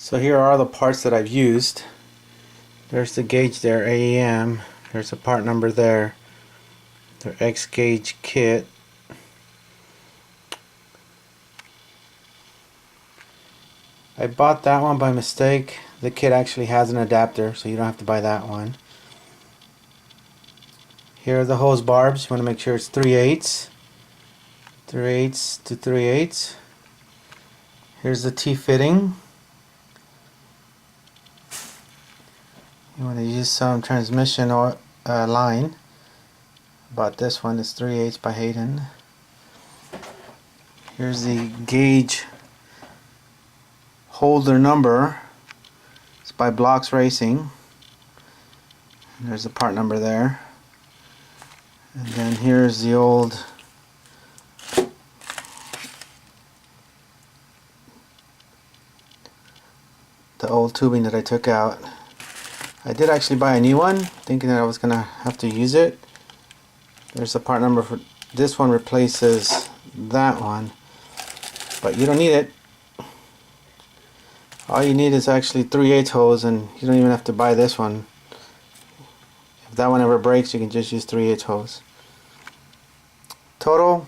So here are the parts that I've used. There's the gauge there, AEM. There's a part number there. The X gauge kit. I bought that one by mistake. The kit actually has an adapter, so you don't have to buy that one. Here are the hose barbs. You want to make sure it's 3/8. 3/8 to 3/8. Here's the T-fitting. You want to use some transmission or line. Bought this one. It's 3/8 by Hayden. Here's the gauge holder number. It's by Blocks Racing. And there's the part number there. And then here's the old tubing that I took out. I did actually buy a new one, thinking that I was gonna have to use it. There's the part number for this one, replaces that one, but you don't need it. All you need is actually 3/8 hose, and you don't even have to buy this one. If that one ever breaks, you can just use 3/8 hose. Total,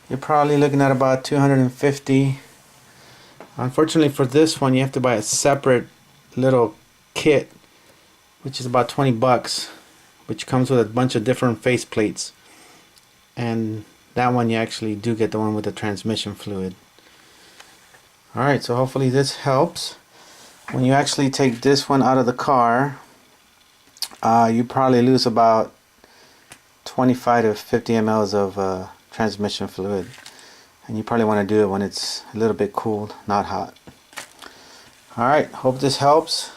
you're probably looking at about $250. Unfortunately for this one, you have to buy a separate little kit, which is about $20, which comes with a bunch of different face plates. And that one you actually do get the one with the transmission fluid. Alright, so hopefully this helps. When you actually take this one out of the car, you probably lose about 25 to 50 mLs of transmission fluid. And you probably want to do it when it's a little bit cooled, not hot. Alright, hope this helps.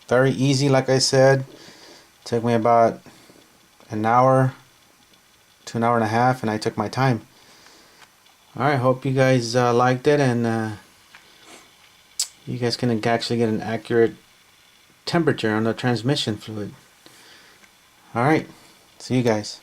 Very easy, like I said. Took me about an hour to an hour and a half, and I took my time. Alright, hope you guys liked it, and you guys can actually get an accurate temperature on the transmission fluid. Alright, see you guys.